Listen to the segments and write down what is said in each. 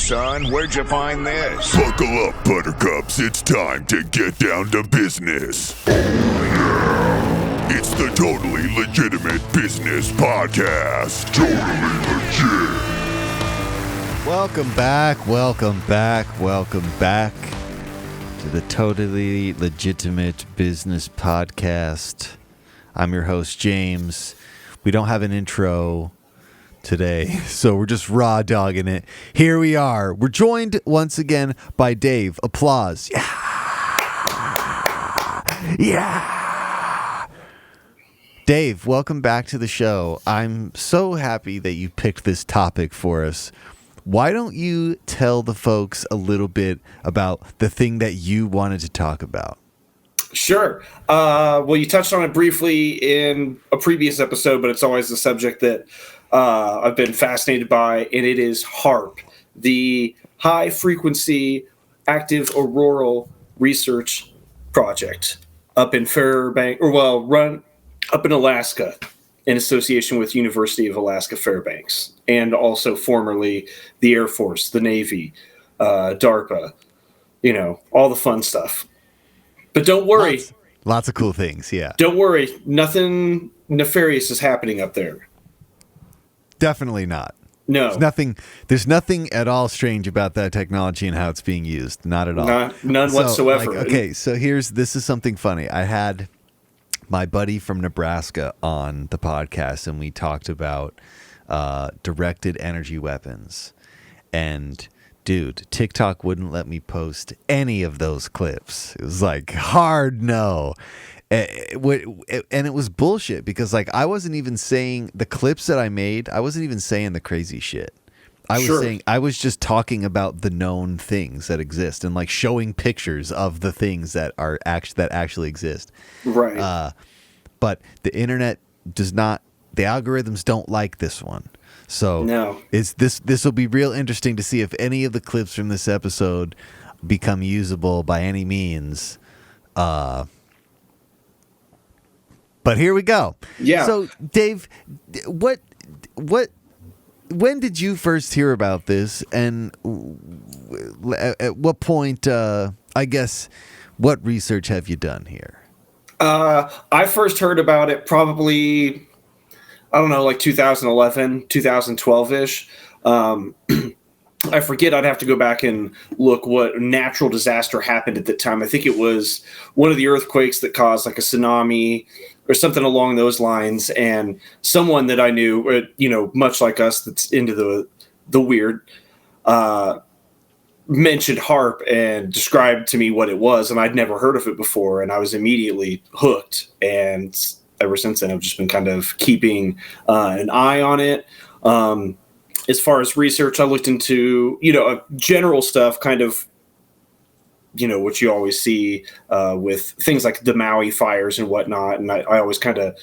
son. Where'd you find this? Buckle up, buttercups. It's time to get down to business. It's the Totally Legitimate Business Podcast. Totally legit. Welcome back to the Totally Legitimate Business Podcast. I'm your host, James. We don't have an intro today, so we're just raw dogging it. Here we are. We're joined once again by Dave. Applause. Yeah. Dave, welcome back to the show. I'm so happy that you picked this topic for us. Why don't you tell the folks a little bit about the thing that you wanted to talk about? Sure. Well, you touched on it briefly in a previous episode, but it's always a subject that I've been fascinated by, and it is HAARP, the High Frequency Active Auroral Research Project up in run up in Alaska in association with University of Alaska Fairbanks, and also formerly the Air Force, the Navy, DARPA, all the fun stuff. But don't worry. Lots of cool things, yeah. Don't worry. Nothing nefarious is happening up there. Definitely not. No. There's nothing at all strange about that technology and how it's being used. Not at all. None whatsoever. So this is something funny. I had my buddy from Nebraska on the podcast, and we talked about directed energy weapons. And dude, TikTok wouldn't let me post any of those clips. It was like hard no. And it was bullshit because I wasn't even saying the clips that I made. I wasn't even saying the crazy shit. I was just talking about the known things that exist and showing pictures of the things that actually exist. Right. But the internet does not. The algorithms don't like this one. So no. This will be real interesting to see if any of the clips from this episode become usable by any means. But here we go. Yeah. So Dave, when did you first hear about this, and at what point? I guess what research have you done here? I first heard about it probably, 2011, 2012-ish. I forget. I'd have to go back and look what natural disaster happened at that time. I think it was one of the earthquakes that caused a tsunami or something along those lines. And someone that I knew, much like us, that's into the weird, mentioned HAARP and described to me what it was. And I'd never heard of it before. And I was immediately hooked. And ever since then, I've just been kind of keeping an eye on it. As far as research, I looked into, general stuff, kind of, what you always see with things like the Maui fires and whatnot. And I always kind of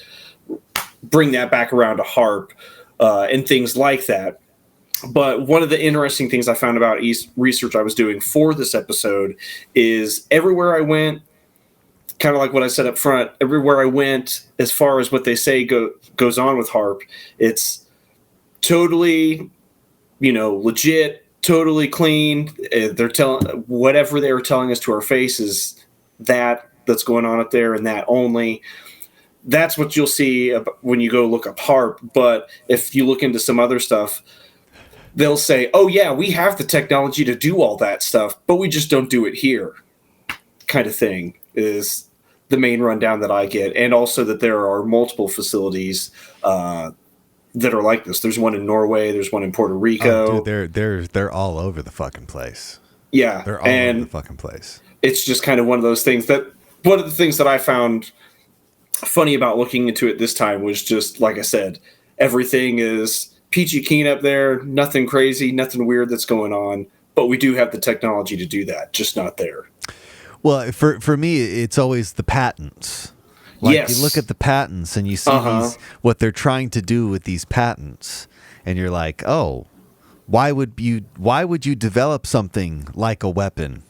bring that back around to HAARP and things like that. But one of the interesting things I found about research I was doing for this episode is everywhere I went, kind of like what I said up front, everywhere I went, as far as what they say goes on with HAARP, it's totally, legit, totally clean. They're telling whatever they were telling us to our faces that's going on up there, and that only. That's what you'll see when you go look up HAARP. But if you look into some other stuff, they'll say, "Oh yeah, we have the technology to do all that stuff, but we just don't do it here." Kind of thing is the main rundown that I get, and also that there are multiple facilities that are like this. There's one in Norway. There's one in Puerto Rico. Oh, dude, they're all over the fucking place. Yeah, they're all over the fucking place. It's just kind of one of those things that one of the things that I found funny about looking into it this time was just, like I said, everything is peachy keen up there. Nothing crazy, nothing weird that's going on. But we do have the technology to do that, just not there. Well, for me, it's always the patents. Yes. You look at the patents and you see what they're trying to do with these patents, and you're like, oh, why would you develop something like a weapon?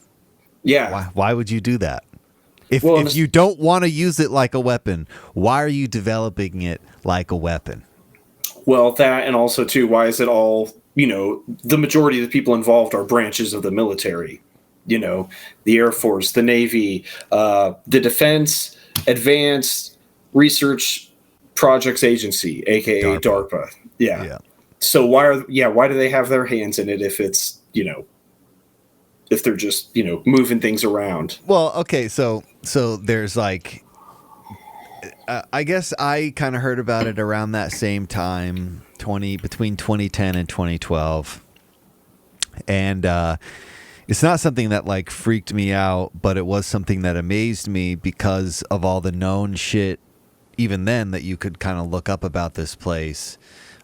Yeah. Why would you do that? If you don't want to use it like a weapon, why are you developing it like a weapon? Well, that, and also too, why is it all the majority of the people involved are branches of the military, the Air Force, the Navy, the Defense Advanced Research Projects Agency, aka DARPA. Yeah. So why do they have their hands in it if it's, if they're just, moving things around? Well, okay, so there's like, I guess I kind of heard about it around that same time, between 2010 and 2012, and it's not something that like freaked me out, but it was something that amazed me because of all the known shit, even then, that you could kind of look up about this place.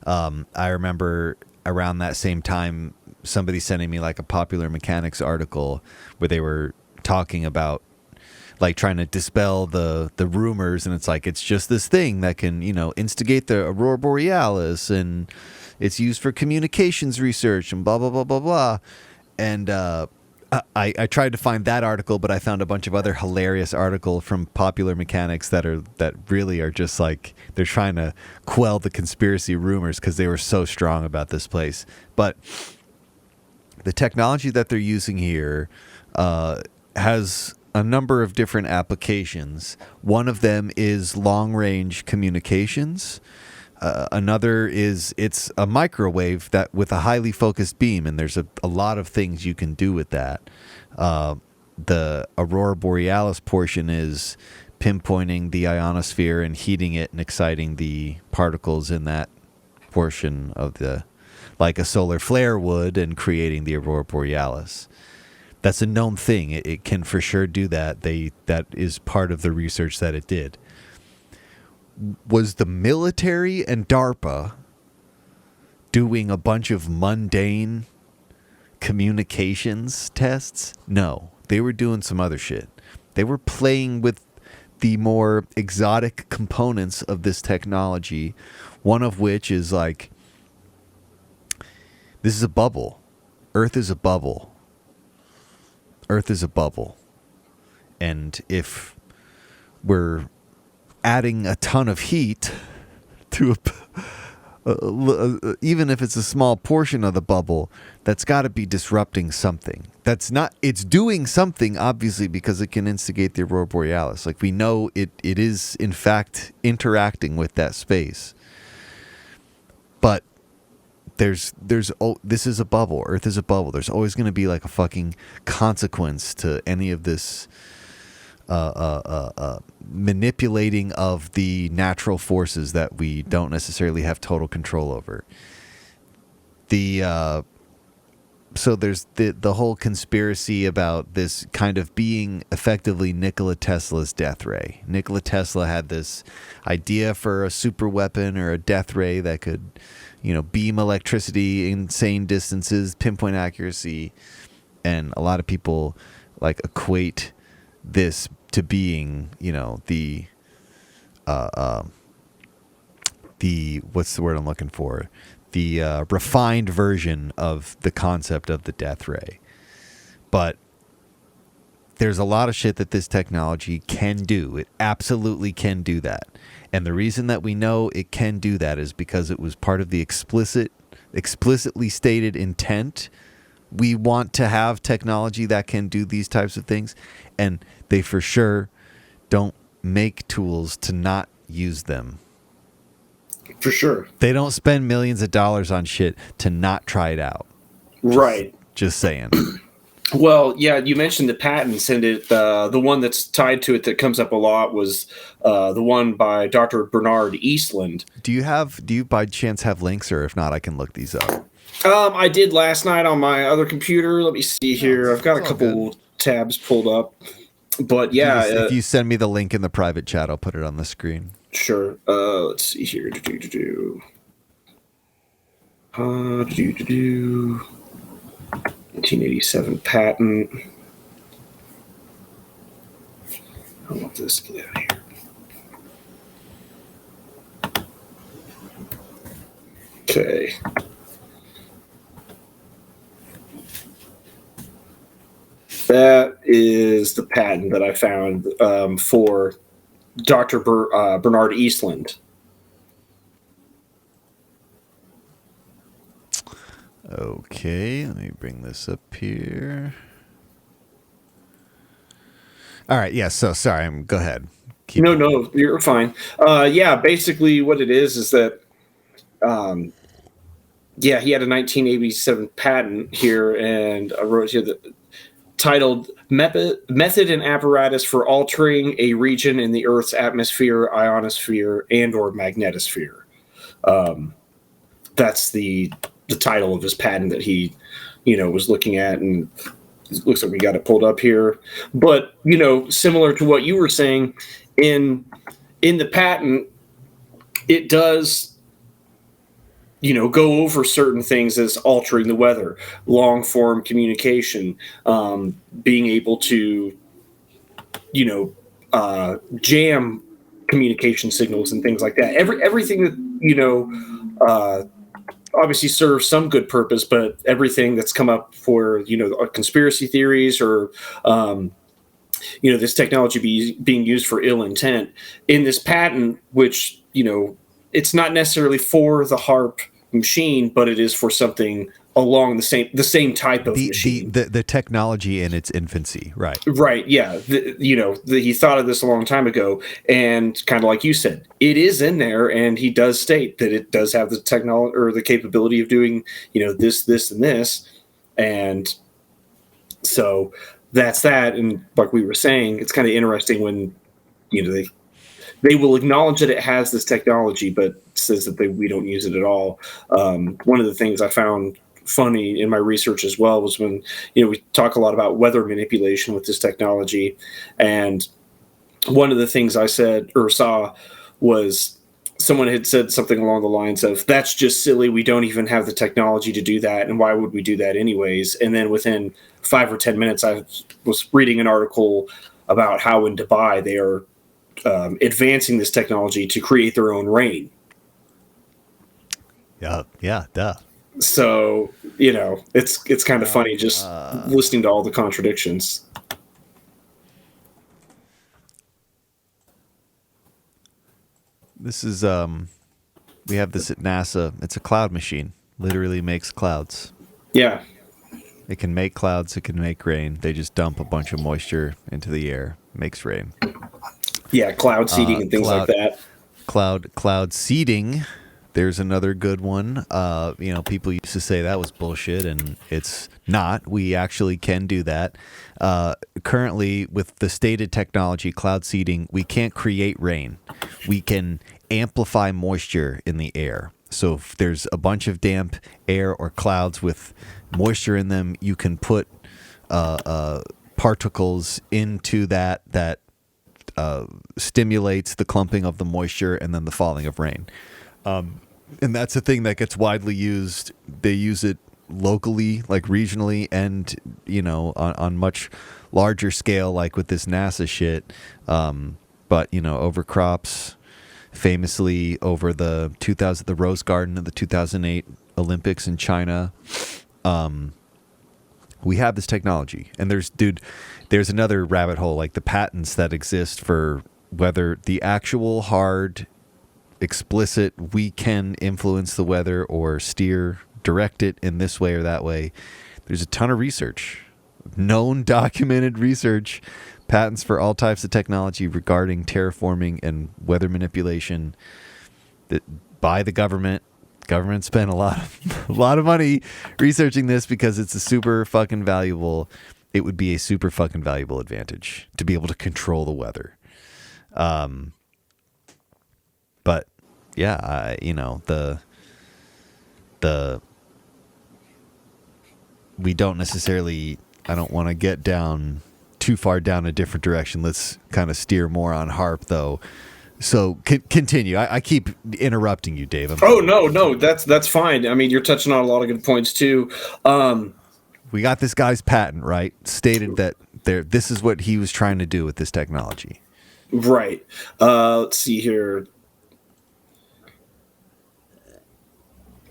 I remember around that same time, somebody sending me like a Popular Mechanics article where they were talking about like trying to dispel the rumors, and it's like, it's just this thing that can, instigate the aurora borealis, and it's used for communications research and blah, blah, blah, blah, blah. And I tried to find that article, but I found a bunch of other hilarious articles from Popular Mechanics that really are just like, they're trying to quell the conspiracy rumors because they were so strong about this place. But the technology that they're using here has a number of different applications. One of them is long-range communications. Another is it's a microwave that with a highly focused beam, and there's a lot of things you can do with that. The aurora borealis portion is pinpointing the ionosphere and heating it and exciting the particles in that portion of like a solar flare would, and creating the aurora borealis. That's a known thing. It can for sure do that. That is part of the research that it did. Was the military and DARPA doing a bunch of mundane communications tests? No, they were doing some other shit. They were playing with the more exotic components of this technology, one of which is like, this is a bubble. Earth is a bubble. Earth is a bubble. And if we're adding a ton of heat to even if it's a small portion of the bubble, that's got to be disrupting something. It's doing something, obviously, because it can instigate the aurora borealis. Like, we know it is in fact interacting with that space. But this is a bubble. Earth is a bubble. There's always going to be like a fucking consequence to any of this manipulating of the natural forces that we don't necessarily have total control over. So there's the whole conspiracy about this kind of being effectively Nikola Tesla's death ray. Nikola Tesla had this idea for a super weapon or a death ray that could, beam electricity insane distances, pinpoint accuracy, and a lot of people like equate this to being, the what's the word I'm looking for? The refined version of the concept of the death ray. But there's a lot of shit that this technology can do. It absolutely can do that. And the reason that we know it can do that is because it was part of the explicitly stated intent. We want to have technology that can do these types of things, and they for sure don't make tools to not use them. For sure. They don't spend millions of dollars on shit to not try it out. Right. Just saying. Well, yeah, you mentioned the patents, and the one that's tied to it that comes up a lot was the one by Dr. Bernard Eastland. Do you by chance have links, or if not, I can look these up? I did last night on my other computer. Let me see here. I've got a couple tabs pulled up. But yeah. If you send me the link in the private chat, I'll put it on the screen. Sure. Let's see here. 1987 patent. I want this to get out of here. Okay. That is the patent that I found for Dr. Bernard Eastland. Okay, let me bring this up here. All right, yeah, so sorry, go ahead. No, you're fine. Yeah, basically what it is that, yeah, he had a 1987 patent here, and I wrote here that titled Method and Apparatus for Altering a Region in the Earth's Atmosphere, Ionosphere, and/or Magnetosphere. That's the title of his patent that he, was looking at, and it looks like we got it pulled up here. But, similar to what you were saying, in the patent, it does go over certain things as altering the weather, long form communication, being able to, jam communication signals and things like that. Everything that, obviously serves some good purpose, but everything that's come up for, conspiracy theories or, this technology being used for ill intent in this patent, which, it's not necessarily for the HAARP machine, but it is for something along the same type of machine. The technology in its infancy, right? Right. Yeah. He thought of this a long time ago, and kind of like you said, it is in there, and he does state that it does have the technology or the capability of doing, this, and this, and so that's that. And like we were saying, it's kind of interesting when, they will acknowledge that it has this technology, but says that we don't use it at all. One of the things I found funny in my research as well was when, we talk a lot about weather manipulation with this technology. And one of the things I said or saw was someone had said something along the lines of, that's just silly. We don't even have the technology to do that. And why would we do that anyways? And then within 5 or 10 minutes, I was reading an article about how in Dubai they are advancing this technology to create their own rain. Yeah, duh. So, it's kind of funny just listening to all the contradictions. This is we have this at NASA. It's a cloud machine. Literally makes clouds. Yeah. It can make clouds, it can make rain. They just dump a bunch of moisture into the air, makes rain. Yeah, cloud seeding and things like that. Cloud seeding. There's another good one. People used to say that was bullshit, and it's not. We actually can do that. Currently, with the stated technology, cloud seeding, we can't create rain. We can amplify moisture in the air. So if there's a bunch of damp air or clouds with moisture in them, you can put particles into that stimulates the clumping of the moisture and then the falling of rain. And that's a thing that gets widely used. They use it locally, like regionally, and on much larger scale, like with this NASA shit. But over crops, famously over the Rose Garden of the 2008 Olympics in China. We have this technology, and there's another rabbit hole, like the patents that exist for whether the actual hard, explicit, we can influence the weather or direct it in this way or that way. There's a ton of research, known documented research, patents for all types of technology regarding terraforming and weather manipulation that by the government. Government spent a lot of money researching this because it's a super fucking valuable. It would be a super fucking valuable advantage to be able to control the weather. But yeah, we don't necessarily. I don't want to get down too far down a different direction. Let's kind of steer more on HAARP though. So continue. I keep interrupting you, Dave. No, that's fine. I mean, you're touching on a lot of good points too. We got this guy's patent, right? Stated that this is what he was trying to do with this technology. Right. Let's see here.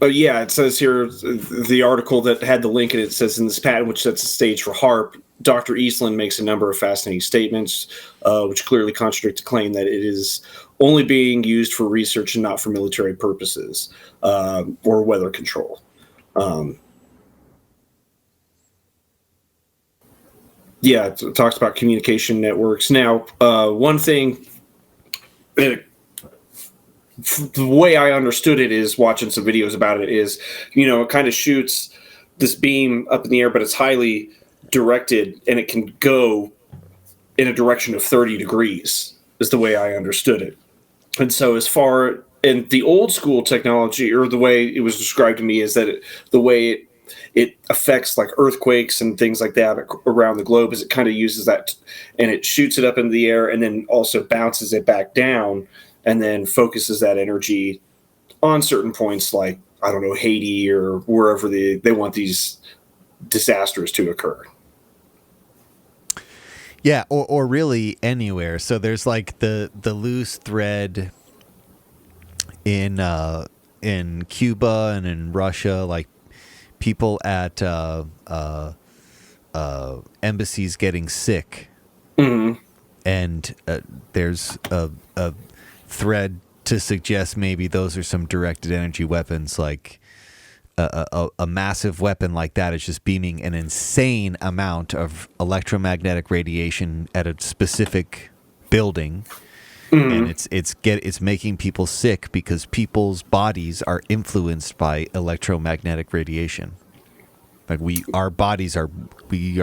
Oh yeah, it says here the article that had the link in it says in this patent, which sets the stage for HAARP, Dr. Eastland makes a number of fascinating statements, which clearly contradict the claim that it is only being used for research and not for military purposes or weather control. Yeah, it talks about communication networks. Now, one thing, the way I understood it is watching some videos about it is, it kind of shoots this beam up in the air, but it's highly directed and it can go in a direction of 30 degrees is the way I understood it. And so in the old school technology, or the way it was described to me, is that the way it affects like earthquakes and things like that around the globe is it kind of uses that and it shoots it up into the air and then also bounces it back down and then focuses that energy on certain points like, I don't know, Haiti or wherever they want these disasters to occur. Yeah, or really anywhere. So there's like the loose thread in Cuba and in Russia, like people at embassies getting sick, and there's a thread to suggest maybe those are some directed energy weapons, like a massive weapon like that is just beaming an insane amount of electromagnetic radiation at a specific building, and it's making people sick because people's bodies are influenced by electromagnetic radiation. Like our bodies are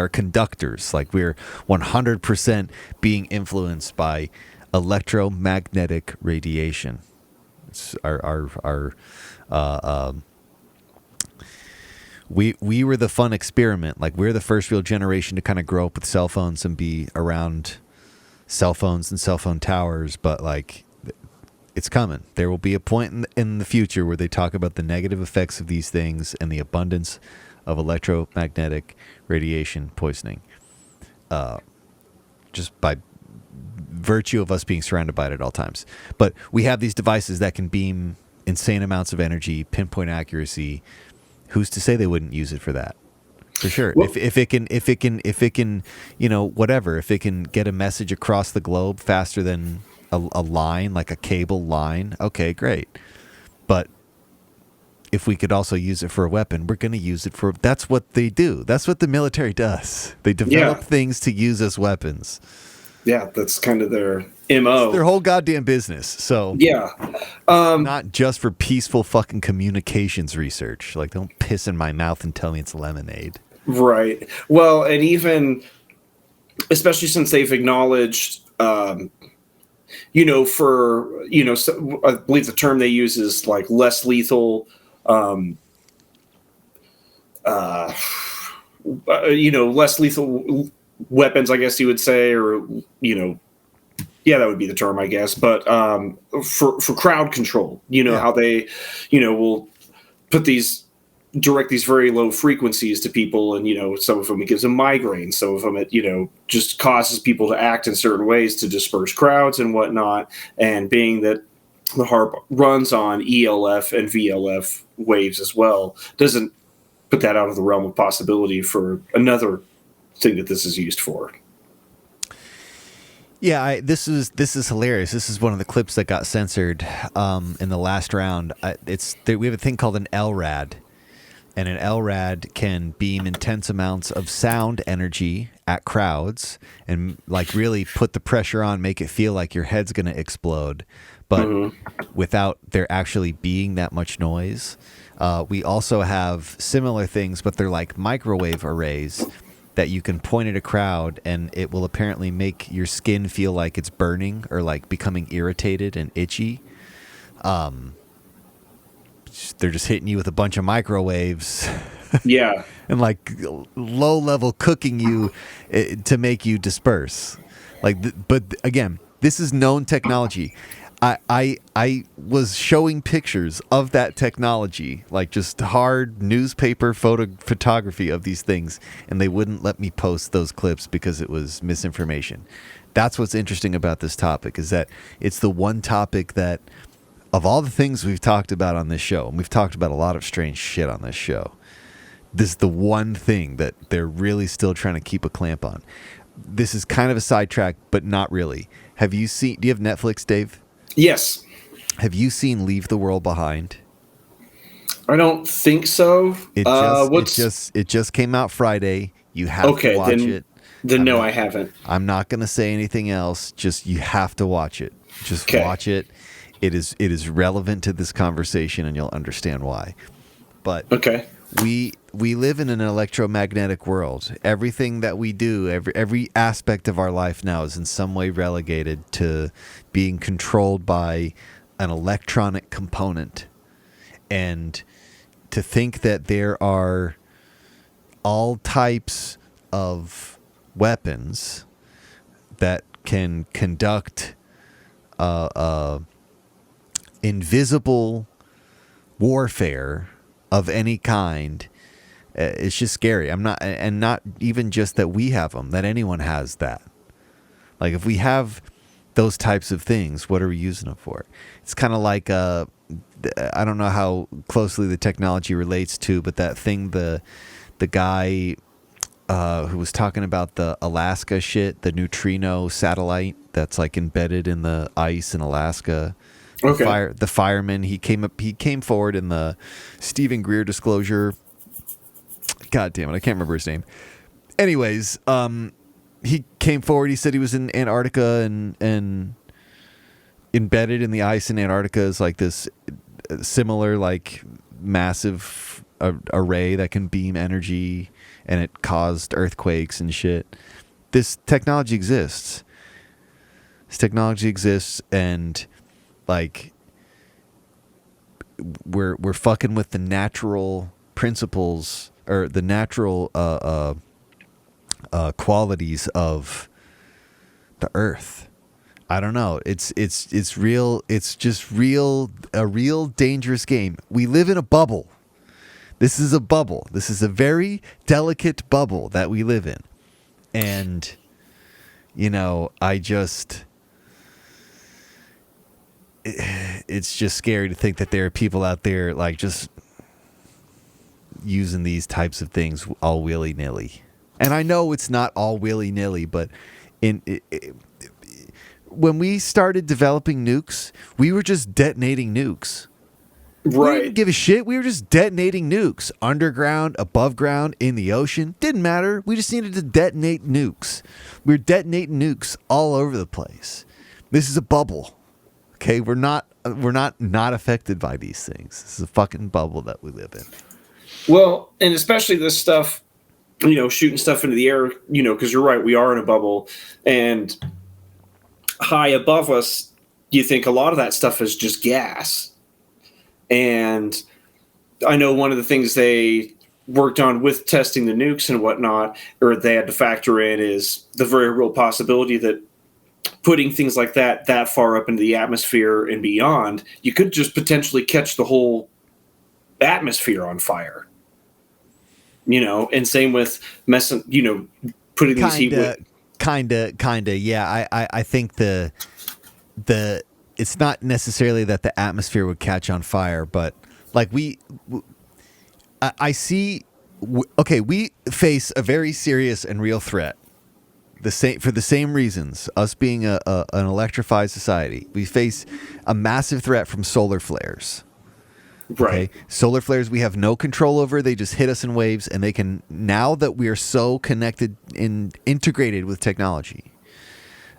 conductors. Like we're 100% being influenced by electromagnetic radiation. It's we were the fun experiment. Like we're the first real generation to kind of grow up with cell phones and be around cell phones and cell phone towers. But like, it's coming. There will be a point in the future where they talk about the negative effects of these things and the abundance of electromagnetic radiation poisoning, just by virtue of us being surrounded by it at all times. But we have these devices that can beam insane amounts of energy, pinpoint accuracy. Who's to say they wouldn't use it for that? For sure. Well, if it can, whatever, if it can get a message across the globe faster than a line, like a cable line, okay, great. But if we could also use it for a weapon, we're going to use it for, that's what they do. That's what the military does. They develop things to use as weapons. Yeah, that's kind of their MO. It's their whole goddamn business. So not just for peaceful fucking communications research. Like, don't piss in my mouth and tell me it's lemonade. Right. Well, and even, especially since they've acknowledged, I believe the term they use is like less lethal, less lethal weapons, I guess you would say, or, that would be the term, I guess. But for crowd control, how they, will direct these very low frequencies to people. And, some of them it gives them migraines. Some of them it, just causes people to act in certain ways to disperse crowds and whatnot. And being that the HAARP runs on ELF and VLF waves as well, doesn't put that out of the realm of possibility for another thing that this is used for. Yeah, this is hilarious. This is one of the clips that got censored in the last round. We have a thing called an LRAD, and an LRAD can beam intense amounts of sound energy at crowds and like really put the pressure on, make it feel like your head's going to explode, but without there actually being that much noise. We also have similar things, but they're like microwave arrays that you can point at a crowd and it will apparently make your skin feel like it's burning or like becoming irritated and itchy. They're just hitting you with a bunch of microwaves. Yeah. And like low level cooking you to make you disperse. But again, this is known technology. I was showing pictures of that technology, like just hard newspaper photography of these things, and they wouldn't let me post those clips because it was misinformation. That's what's interesting about this topic, is that it's the one topic that, of all the things we've talked about on this show, and we've talked about a lot of strange shit on this show, this is the one thing that they're really still trying to keep a clamp on. This is kind of a sidetrack, but not really. Do you have Netflix, Dave? Yes. Have you seen Leave the World Behind? I don't think so. It just came out Friday. You have to watch it. No, I haven't. I'm not going to say anything else. Just you have to watch it. Just watch it. It is relevant to this conversation, and you'll understand why. But we live in an electromagnetic world. Everything that we do, every aspect of our life now is in some way relegated to being controlled by an electronic component. And to think that there are all types of weapons that can conduct invisible warfare of any kind, it's just scary. Not even just that we have them, that anyone has that. Like, if we have those types of things, what are we using them for? It's kind of like I don't know how closely the technology relates to, but that thing the guy who was talking about the Alaska shit, the neutrino satellite that's like embedded in the ice in Alaska. The fireman, he came forward in the Stephen Greer disclosure. God damn it, I can't remember his name. Anyways, he came forward. He said he was in Antarctica and embedded in the ice in Antarctica is like this similar, like, massive array that can beam energy, and it caused earthquakes and shit. This technology exists. And like, we're fucking with the natural principles or the natural qualities of the earth. I don't know. It's real. It's just a real dangerous game. We live in a bubble. This is a bubble. This is a very delicate bubble that we live in. And, it's just scary to think that there are people out there like just using these types of things all willy-nilly. And I know it's not all willy-nilly, but when we started developing nukes, we were just detonating nukes. Right. We didn't give a shit. We were just detonating nukes. Underground, above ground, in the ocean. Didn't matter. We just needed to detonate nukes. We were detonating nukes all over the place. This is a bubble. Okay, we're not affected by these things. This is a fucking bubble that we live in. Well, and especially this stuff, shooting stuff into the air, because you're right, we are in a bubble, and high above us, you think a lot of that stuff is just gas. And I know one of the things they worked on with testing the nukes and whatnot, or they had to factor in, is the very real possibility that putting things like that far up into the atmosphere and beyond, you could just potentially catch the whole atmosphere on fire. And same with putting these heat. Kinda. Yeah, I think the it's not necessarily that the atmosphere would catch on fire, but like I see. Okay, we face a very serious and real threat. For the same reasons, us being an electrified society, we face a massive threat from solar flares. Right. Okay? Solar flares we have no control over. They just hit us in waves, and they can, now that we are so connected and integrated with technology,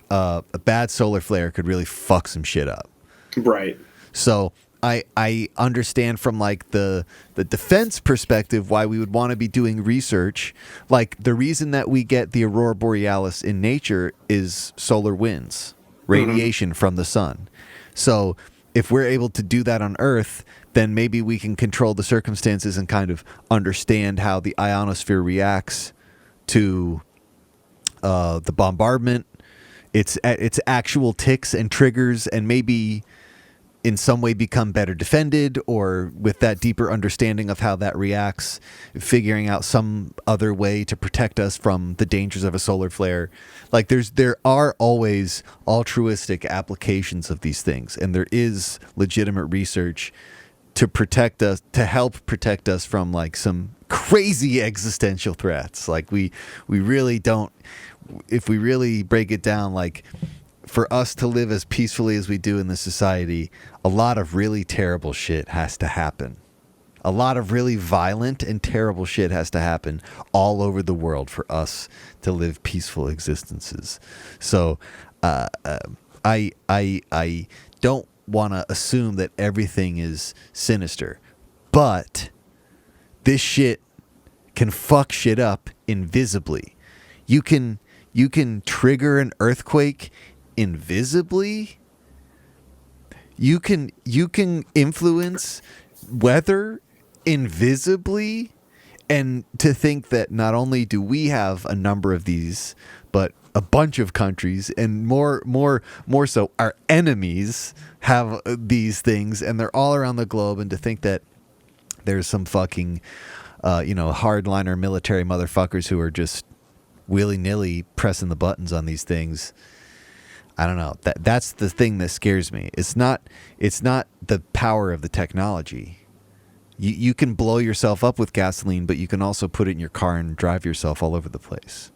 a bad solar flare could really fuck some shit up. Right. So I understand from like the defense perspective why we would want to be doing research. Like, the reason that we get the aurora borealis in nature is solar winds, radiation from the sun. So if we're able to do that on Earth, then maybe we can control the circumstances and kind of understand how the ionosphere reacts to the bombardment, its actual ticks and triggers, and maybe in some way become better defended, or with that deeper understanding of how that reacts, figuring out some other way to protect us from the dangers of a solar flare. Like, there are always altruistic applications of these things, and there is legitimate research to protect us, to help protect us from like some crazy existential threats. Like, we really don't, if we really break it down, like, for us to live as peacefully as we do in this society, a lot of really terrible shit has to happen. A lot of really violent and terrible shit has to happen all over the world for us to live peaceful existences. So I don't want to assume that everything is sinister, but this shit can fuck shit up invisibly. You can trigger an earthquake invisibly. You can influence weather invisibly. And to think that not only do we have a number of these, but a bunch of countries, and more so our enemies have these things, and they're all around the globe. And to think that there's some fucking hardliner military motherfuckers who are just willy-nilly pressing the buttons on these things, I don't know. That's the thing that scares me. It's not the power of the technology. You can blow yourself up with gasoline, but you can also put it in your car and drive yourself all over the place.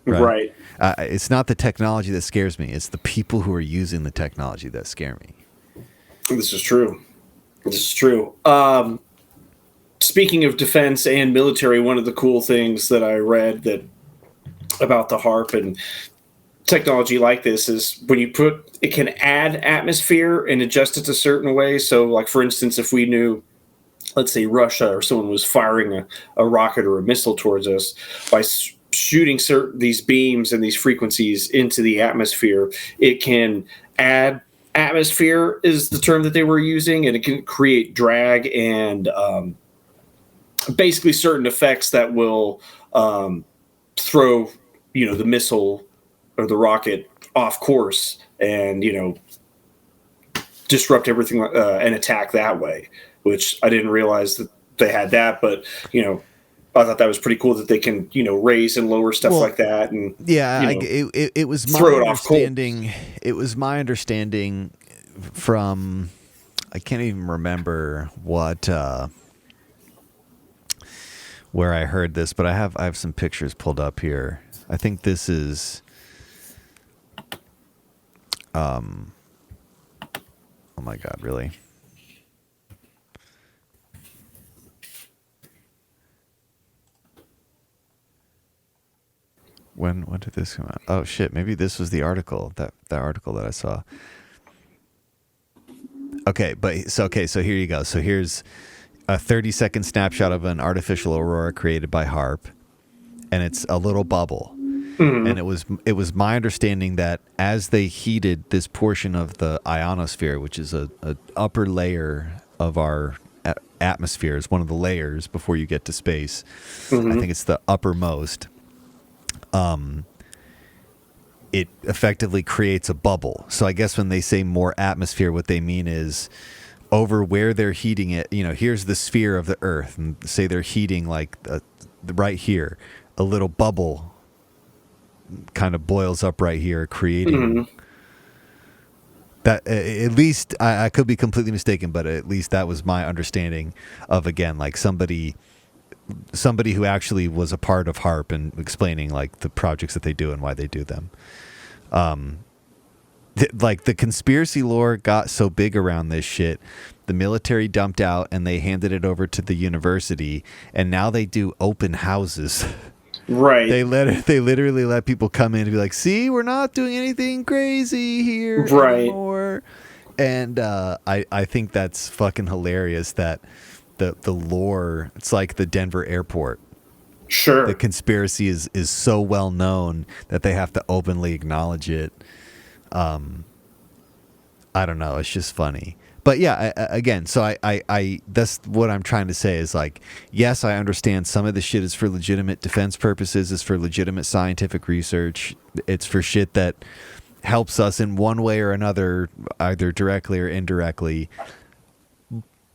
Right. It's not the technology that scares me. It's the people who are using the technology that scare me. This is true. Speaking of defense and military, one of the cool things that I read about the HAARP and technology like this is when you it can add atmosphere and adjust it a certain way. So, like, for instance, if we knew, let's say Russia or someone was firing a rocket or a missile towards us, by shooting these beams and these frequencies into the atmosphere, it can add atmosphere is the term that they were using, and it can create drag and basically certain effects that will throw the missile or the rocket off course and disrupt everything and attack that way, which I didn't realize that they had that, but I thought that was pretty cool that they can raise and lower stuff like that. And it was my understanding. It was my understanding from, I can't even remember what where I heard this, but I have some pictures pulled up here. I think this is oh my God, really? When did this come out? Oh shit, maybe this was the article, that article that I saw. Okay, so here you go. So here's a 30-second snapshot of an artificial aurora created by HAARP, and it's a little bubble. Mm-hmm. And it was my understanding that as they heated this portion of the ionosphere, which is a upper layer of our atmosphere, is one of the layers before you get to space. Mm-hmm. I think it's the uppermost. It effectively creates a bubble. So I guess when they say more atmosphere, what they mean is over where they're heating it, here's the sphere of the Earth, and say they're heating like right here, a little bubble kind of boils up right here, creating that. At least I could be completely mistaken, but at least that was my understanding of, again, like somebody who actually was a part of HAARP and explaining like the projects that they do and why they do them. Like the conspiracy lore got so big around this shit, the military dumped out and they handed it over to the university, and now they do open houses. Right. They literally let people come in and be like, see, we're not doing anything crazy here anymore. And I think that's fucking hilarious that the lore, it's like the Denver airport. Sure. The conspiracy is so well known that they have to openly acknowledge it. I don't know. It's just funny. But yeah, again, so I that's what I'm trying to say is, like, yes, I understand some of the shit is for legitimate defense purposes, is for legitimate scientific research. It's for shit that helps us in one way or another, either directly or indirectly.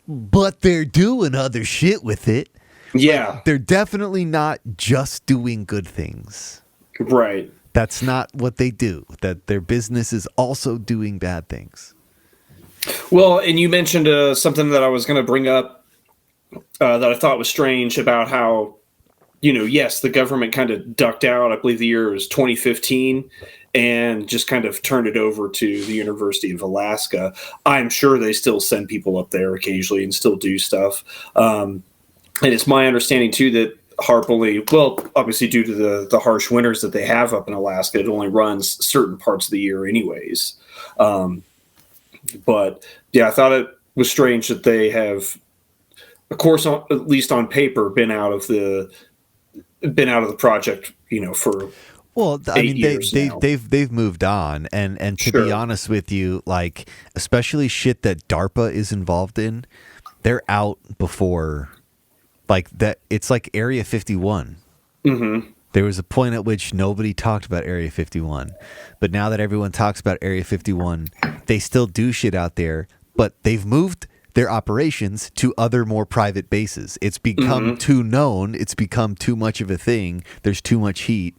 But they're doing other shit with it. Yeah. They're definitely not just doing good things. Right. That's not what they do. That their business is also doing bad things. Well, and you mentioned something that I was going to bring up that I thought was strange about how, yes, the government kind of ducked out. I believe the year was 2015, and just kind of turned it over to the University of Alaska. I'm sure they still send people up there occasionally and still do stuff. And it's my understanding, too, that HAARP only, well, obviously due to the harsh winters that they have up in Alaska, it only runs certain parts of the year anyways. But, yeah, I thought it was strange that they have, of course, at least on paper, been out of the project, for well, I mean, now. they've moved on, and to be honest with you, like especially shit that DARPA is involved in, they're out before, like that. It's like Area 51. Mm-hmm. There was a point at which nobody talked about Area 51, but now that everyone talks about Area 51, they still do shit out there, but they've moved their operations to other more private bases. It's become too known. It's become too much of a thing. There's too much heat.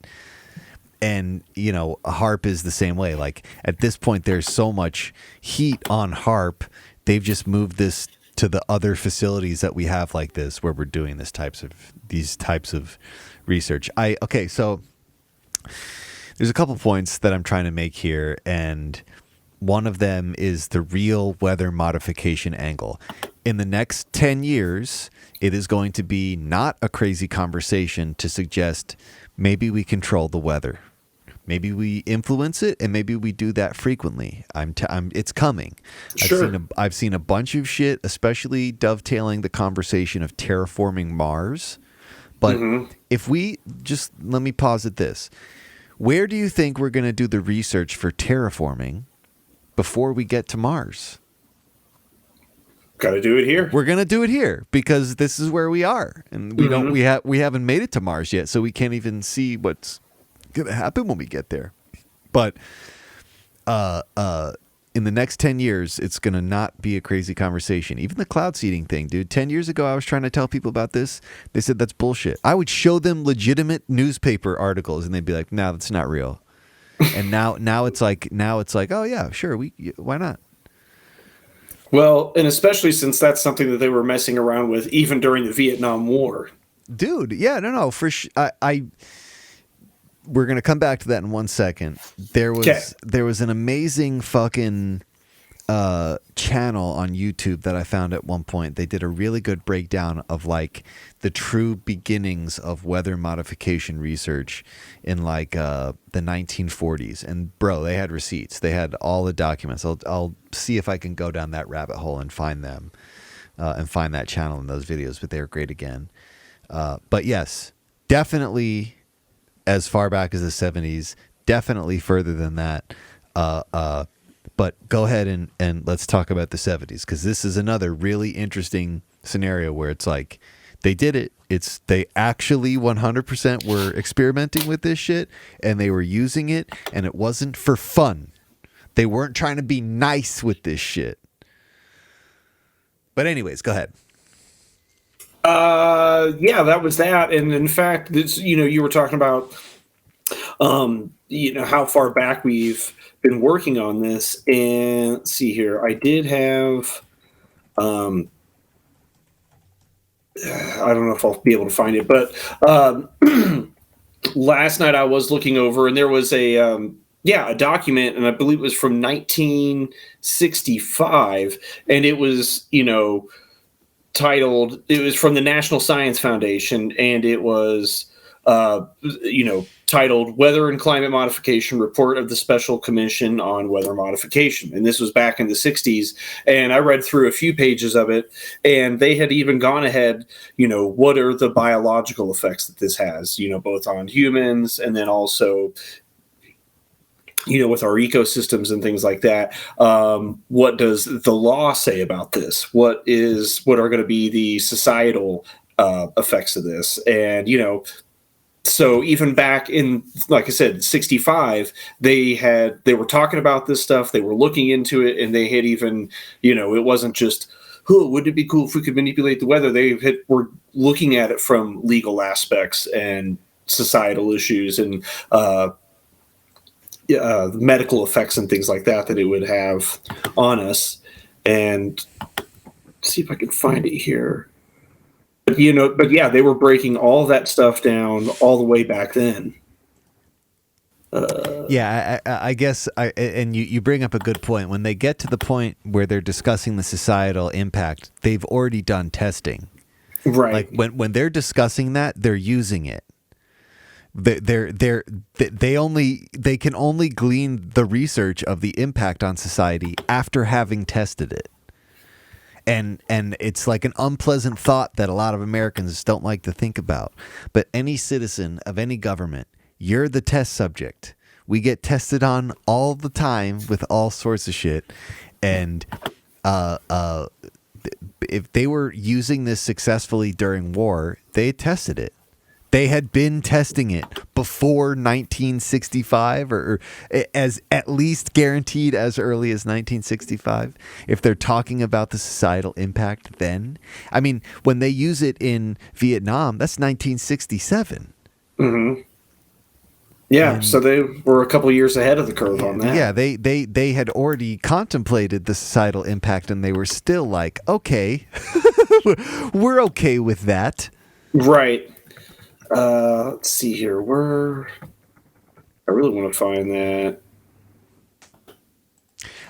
And, HAARP is the same way. Like at this point, there's so much heat on HAARP. They've just moved this to the other facilities that we have like this, where we're doing these types of research. So there's a couple points that I'm trying to make here, and one of them is the real weather modification angle. In the next 10 years, it is going to be not a crazy conversation to suggest maybe we control the weather. Maybe we influence it, and maybe we do that frequently. It's coming. Sure. I've seen a bunch of shit, especially dovetailing the conversation of terraforming Mars. But if we just, let me posit this. Where do you think we're going to do the research for terraforming before we get to Mars? Got to do it here. We're gonna do it here because this is where we are, and we haven't made it to Mars yet, so we can't even see what's gonna happen when we get there. But in the next 10 years, it's gonna not be a crazy conversation. Even the cloud seeding thing, dude. 10 years ago, I was trying to tell people about this. They said that's bullshit. I would show them legitimate newspaper articles, and they'd be like, "No, that's not real." And now it's like, oh yeah, sure, why not? Well, and especially since that's something that they were messing around with even during the Vietnam War. Dude, yeah, no, for sure. We're gonna come back to that in 1 second. There was an amazing fucking channel on YouTube that I found at one point. They did a really good breakdown of like the true beginnings of weather modification research in like the 1940s. And bro, they had receipts. They had all the documents. I'll see if I can go down that rabbit hole and find them and find that channel and those videos. But they were great again. But yes, definitely as far back as the 70s. Definitely further than that. But go ahead and let's talk about the 70s, because this is another really interesting scenario where it's like they did it. They actually 100% were experimenting with this shit, and they were using it, and it wasn't for fun. They weren't trying to be nice with this shit. But anyways, go ahead. Yeah, that was that. And in fact, this, you were talking about, how far back we've been working on this. And let's see here. I did have, I don't know if I'll be able to find it, but, last night I was looking over and there was a document, and I believe it was from 1965, and it was, titled, it was from the National Science Foundation, and it was, titled Weather and Climate Modification Report of the Special Commission on Weather Modification. And this was back in the 60s. And I read through a few pages of it, and they had even gone ahead, what are the biological effects that this has, both on humans and then also, with our ecosystems and things like that. What does the law say about this? What are going to be the societal effects of this? And, so even back in, like I said, 65, they were talking about this stuff. They were looking into it, and they had even, it wasn't just, wouldn't it be cool if we could manipulate the weather? They were looking at it from legal aspects and societal issues and medical effects and things like that it would have on us. And see if I can find it here. But yeah, they were breaking all that stuff down all the way back then. I guess and you bring up a good point. When they get to the point where they're discussing the societal impact, they've already done testing. Right. Like when they're discussing that, they're using it. They can only glean the research of the impact on society after having tested it. And it's like an unpleasant thought that a lot of Americans don't like to think about. But any citizen of any government, you're the test subject. We get tested on all the time with all sorts of shit. And if they were using this successfully during war, they tested it. They had been testing it before 1965 or as at least guaranteed as early as 1965. If they're talking about the societal impact then. I mean, when they use it in Vietnam, that's 1967. Mm-hmm. Yeah, so they were a couple years ahead of the curve on that. Yeah, they had already contemplated the societal impact and they were still like, okay, we're okay with that. Right. Let's see here. I really want to find that.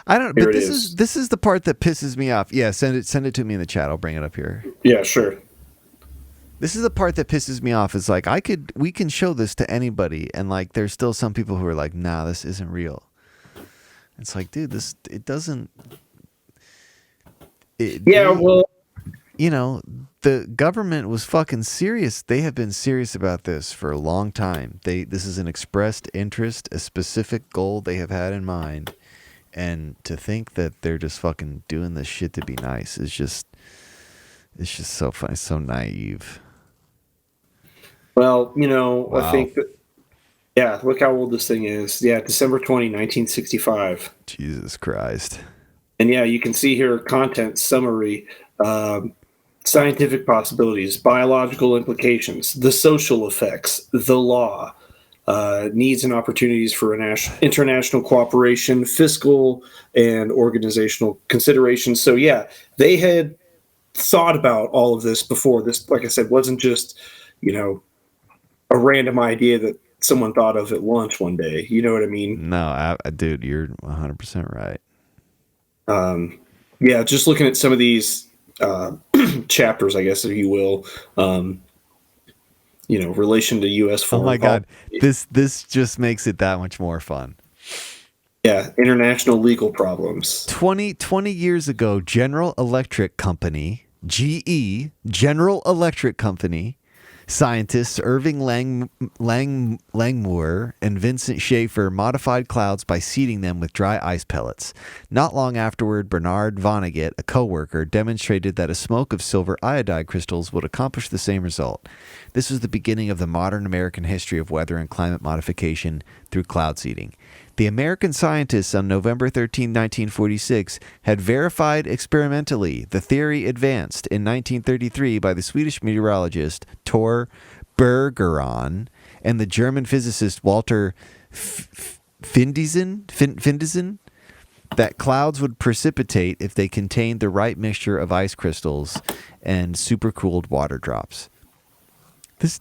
I don't. Here but it this is the part that pisses me off. Yeah, send it to me in the chat. I'll bring it up here. Yeah, sure. This is the part that pisses me off. Is like we can show this to anybody, and like there's still some people who are like, nah, this isn't real. It's like, dude, it doesn't. Well, you know, the government was fucking serious. They have been serious about this for a long time. This is an expressed interest, a specific goal they have had in mind. And to think that they're just fucking doing this shit to be nice is just, it's just so funny, so naive. Well, Wow. I think that, yeah, look how old this thing is. Yeah, December 20, 1965. Jesus Christ. And yeah, you can see here content summary, scientific possibilities, biological implications, the social effects, the law, needs and opportunities for international cooperation, fiscal and organizational considerations. So yeah, they had thought about all of this before. This, like I said, wasn't just, a random idea that someone thought of at lunch one day. You know what I mean? No, dude, you're 100% right. Yeah, just looking at some of these chapters, I guess, if you will, relation to U.S. foreign Oh my God, policy. this just makes it that much more fun. Yeah, international legal problems. 20 years ago, General Electric Company, GE, General Electric Company, scientists Irving Langmuir and Vincent Schaefer modified clouds by seeding them with dry ice pellets. Not long afterward, Bernard Vonnegut, a co-worker, demonstrated that a smoke of silver iodide crystals would accomplish the same result. This was the beginning of the modern American history of weather and climate modification through cloud seeding. The American scientists on November 13, 1946, had verified experimentally the theory advanced in 1933 by the Swedish meteorologist Tor Bergeron and the German physicist Walter Findesen that clouds would precipitate if they contained the right mixture of ice crystals and supercooled water drops. It's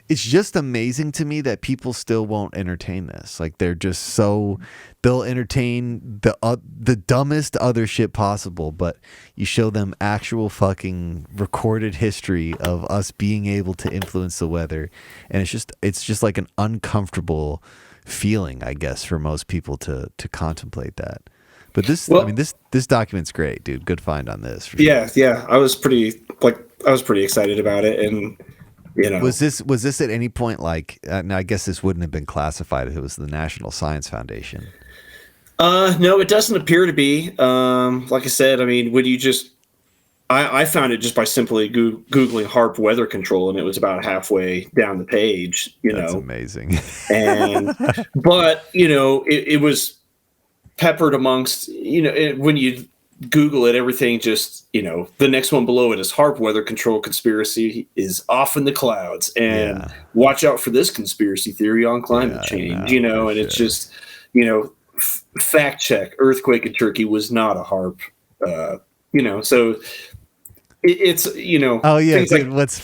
just amazing to me that people still won't entertain this. Like they'll entertain the dumbest other shit possible, but you show them actual fucking recorded history of us being able to influence the weather, and it's just like an uncomfortable feeling, I guess, for most people to contemplate that. But this document's great, dude. Good find on this. For sure. Yeah. I was pretty excited about it, and was this at any point like? Now, I guess this wouldn't have been classified if it was the National Science Foundation. No, it doesn't appear to be. Like I said, I mean, would you just? I found it just by simply googling HAARP weather control, and it was about halfway down the page. That's amazing. But it was peppered amongst when you Google it, everything just the next one below it is HAARP weather control conspiracy is off in the clouds, and watch out for this conspiracy theory on climate change. And it's just fact check, earthquake in Turkey was not a HAARP. So it's Oh yeah, dude, like, what's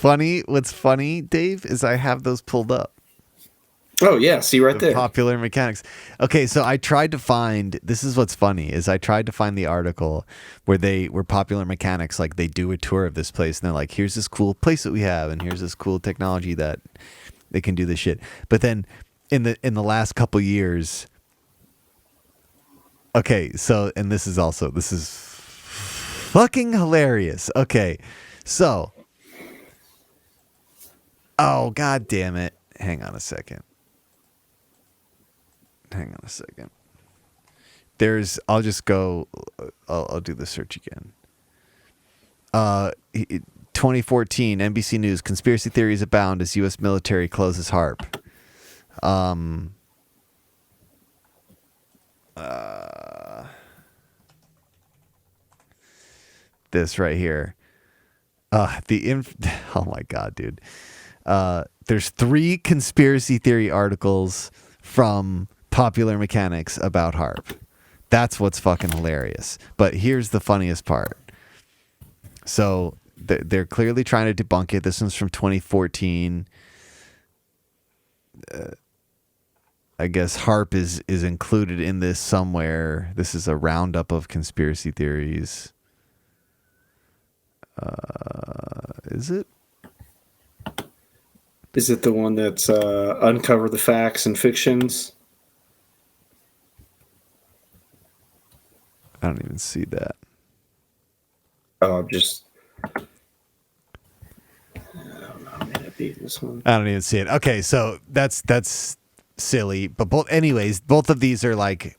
funny, Dave, is I have those pulled up. Oh yeah, see right The there. Popular Mechanics. Okay, so I tried to find. This is what's funny is I tried to find the article where Popular Mechanics, like they do a tour of this place and they're like, here's this cool place that we have and here's this cool technology that they can do this shit. But then in the last couple years, okay, so and this is fucking hilarious. Okay, so oh god damn it! Hang on a second. I'll just go. I'll do the search again. 2014 NBC News: conspiracy theories abound as U.S. military closes HAARP. This right here. Oh my god, dude. There's 3 conspiracy theory articles from Popular Mechanics about HAARP. That's what's fucking hilarious. But here's the funniest part. So they're clearly trying to debunk it. This one's from 2014. I guess HAARP is included in this somewhere. This is a roundup of conspiracy theories. Is it? Is it the one that's uncover the facts and fictions? I don't even see that. Oh, I'm just. I don't know. Maybe this one. I don't even see it. Okay, so that's silly. But both of these are like,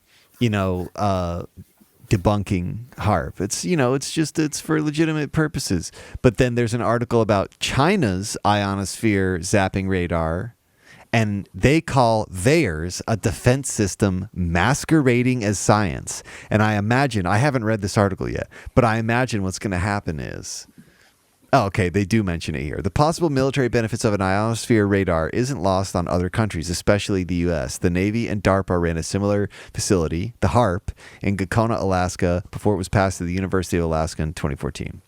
debunking HAARP. It's for legitimate purposes. But then there's an article about China's ionosphere zapping radar, and they call theirs a defense system masquerading as science. And I haven't read this article yet, but I imagine what's going to happen is, okay, they do mention it here. The possible military benefits of an ionosphere radar isn't lost on other countries, especially the U.S. The Navy and DARPA ran a similar facility, the HAARP, in Gacona, Alaska, before it was passed to the University of Alaska in 2014.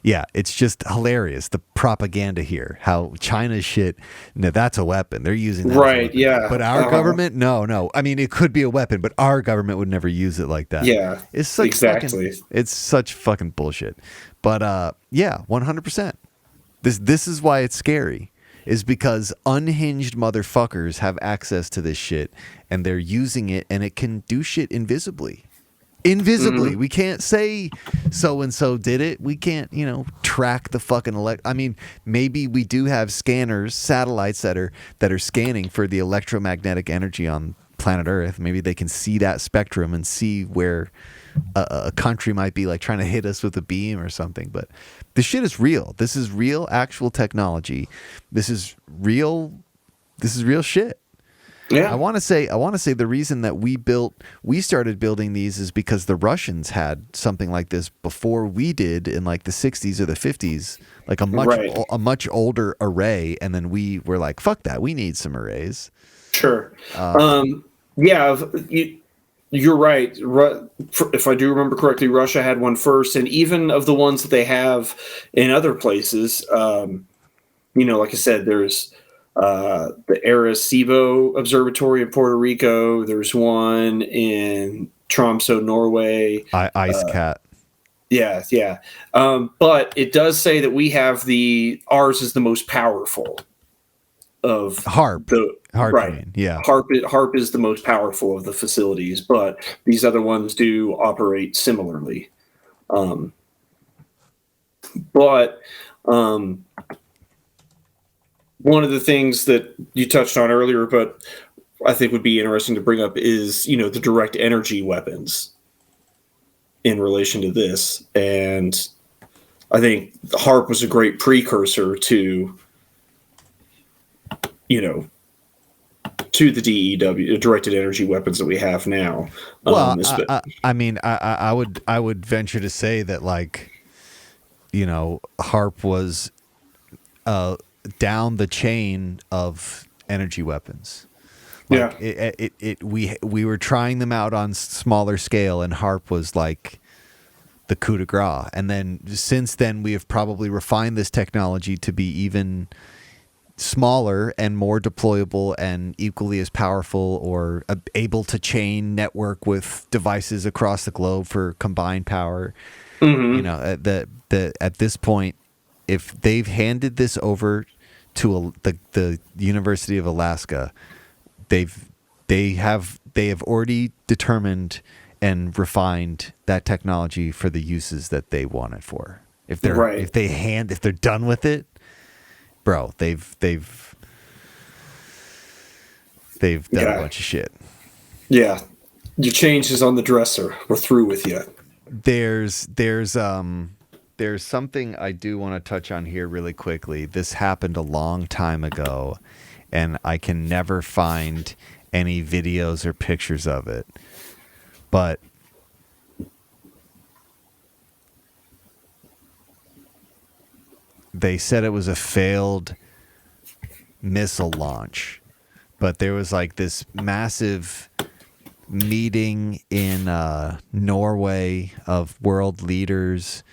Yeah, it's just hilarious, the propaganda here, how China's shit, no, that's a weapon. They're using that. Right, yeah. But our government, no. I mean, it could be a weapon, but our government would never use it like that. Yeah, it's such exactly. It's such fucking bullshit. But yeah, 100%. This is why it's scary, is because unhinged motherfuckers have access to this shit, and they're using it, and it can do shit invisibly. Mm-hmm. We can't say so and so did it. We can't track the fucking I mean, maybe we do have scanners, satellites that are scanning for the electromagnetic energy on planet Earth. Maybe they can see that spectrum and see where a country might be like trying to hit us with a beam or something. But this shit is real. This is real actual technology. This is real shit. Yeah. I want to say the reason that we started building these is because the Russians had something like this before we did in like the 60s or the 50s, like a much older array, and then we were like, fuck that, we need some arrays. Sure. Yeah, you're right. If I do remember correctly, Russia had one first, and even of the ones that they have in other places, like I said, there's the Arecibo Observatory in Puerto Rico. There's one in Tromsø, Norway. Ice Cat. Yeah. But it does say that we have ours is the most powerful of HAARP. HAARP, right. I mean, yeah. HAARP is the most powerful of the facilities, but these other ones do operate similarly. One of the things that you touched on earlier, but I think would be interesting to bring up is, the direct energy weapons in relation to this. And I think HAARP was a great precursor to, to the DEW, directed energy weapons that we have now. Well, I would venture to say that, like, HAARP was down the chain of energy weapons. Like, yeah. We were trying them out on smaller scale, and HAARP was like the coup de grace. And then since then, we have probably refined this technology to be even smaller and more deployable and equally as powerful, or able to chain network with devices across the globe for combined power. You know, at this point, if they've handed this over to the University of Alaska, they have already determined and refined that technology for the uses that they want it for. If they're done with it, bro, they've done a bunch of shit. Yeah, your change is on the dresser. We're through with you. There's something I do want to touch on here really quickly. This happened a long time ago, and I can never find any videos or pictures of it. But they said it was a failed missile launch. But there was like this massive meeting in Norway of world leaders,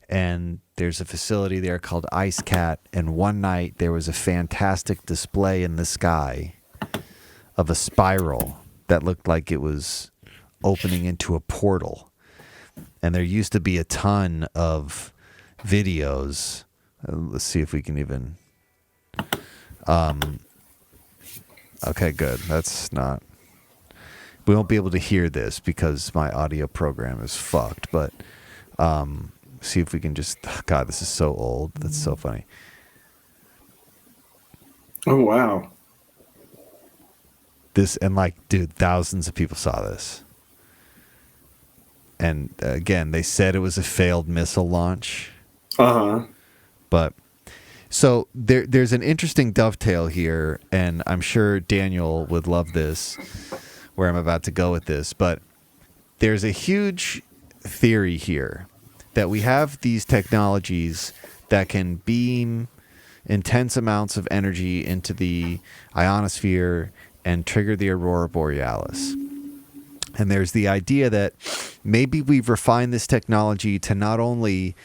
and there's a facility there called IceCat, and one night there was a fantastic display in the sky of a spiral that looked like it was opening into a portal. And there used to be a ton of videos. Let's see if we can even okay, good. That's not, we won't be able to hear this because my audio program is fucked, but see if we can just, God, this is so old. That's so funny. Oh, wow. This, and like, dude, thousands of people saw this. And again, they said it was a failed missile launch. But so there's an interesting dovetail here, and I'm sure Daniel would love this, where I'm about to go with this, but there's a huge theory here that we have these technologies that can beam intense amounts of energy into the ionosphere and trigger the aurora borealis. And there's the idea that maybe we've refined this technology to not only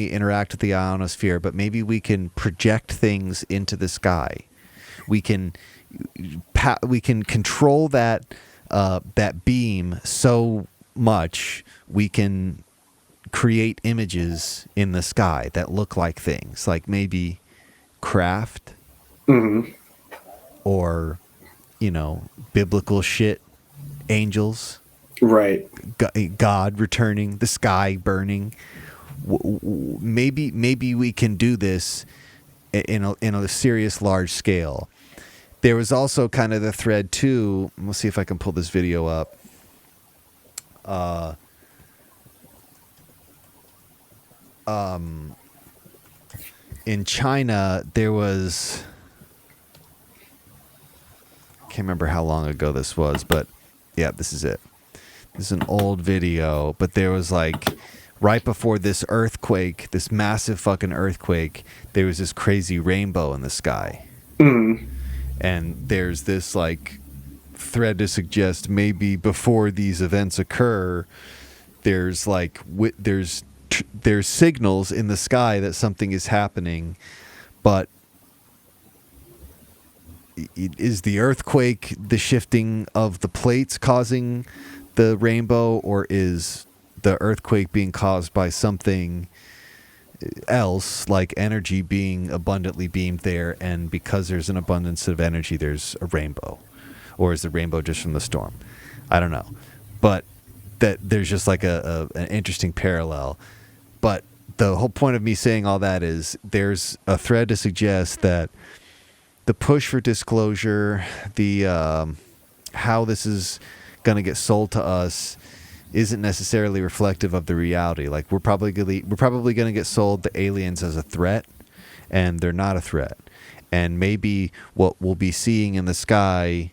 interact with the ionosphere, but maybe we can project things into the sky. We can control that beam so much we can create images in the sky that look like things, like maybe craft, or biblical shit, angels, right? God returning, the sky burning. Maybe we can do this in a serious large scale. There was also kind of the thread too. We'll see if I can pull this video up. In China, there was, I can't remember how long ago this was, but yeah, this is it. This is an old video, but there was like, right before this earthquake, this massive fucking earthquake, there was this crazy rainbow in the sky. And there's this like thread to suggest maybe before these events occur, there's like there's signals in the sky that something is happening, but is the earthquake the shifting of the plates causing the rainbow, or is the earthquake being caused by something else, like energy being abundantly beamed there, and because there's an abundance of energy there's a rainbow? Or is the rainbow just from the storm? I don't know, but that there's just like an interesting parallel. But the whole point of me saying all that is there's a thread to suggest that the push for disclosure, the how this is going to get sold to us, isn't necessarily reflective of the reality. Like we're probably going to get sold the aliens as a threat, and they're not a threat. And maybe what we'll be seeing in the sky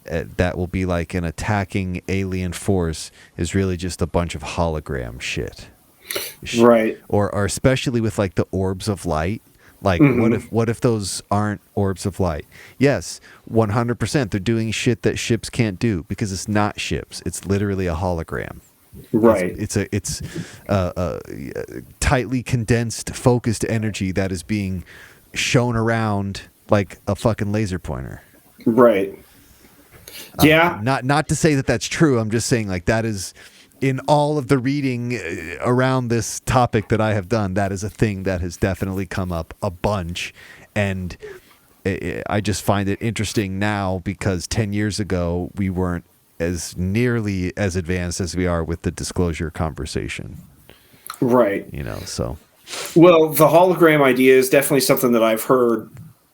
that will be like an attacking alien force is really just a bunch of hologram shit. Right. Or especially with like the orbs of light. Like what if those aren't orbs of light? Yes, 100%. They're doing shit that ships can't do because it's not ships. It's literally a hologram. Right. It's tightly condensed, focused energy that is being shown around like a fucking laser pointer. Right. Yeah. Not to say that that's true. I'm just saying like that is in all of the reading around this topic that I have done. That is a thing that has definitely come up a bunch, and I just find it interesting now because 10 years ago we weren't as nearly as advanced as we are with the disclosure conversation. Right. You know, so. Well, the hologram idea is definitely something that I've heard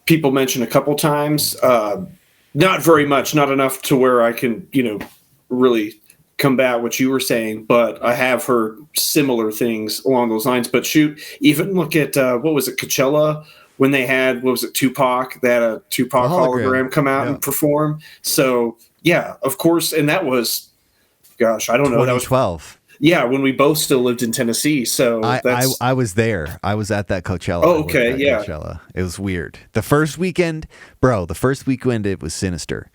people mention a couple times. Not very much, not enough to where I can, really combat what you were saying, but I have heard similar things along those lines. But shoot, even look at, what was it, Coachella, when they had, Tupac, they had a Tupac hologram come out and perform. So, yeah, of course. And that was, gosh, I don't know. 2012. Yeah, when we both still lived in Tennessee. So I was there. I was at that Coachella. Oh, okay, yeah. Coachella. It was weird. The first weekend, it was sinister.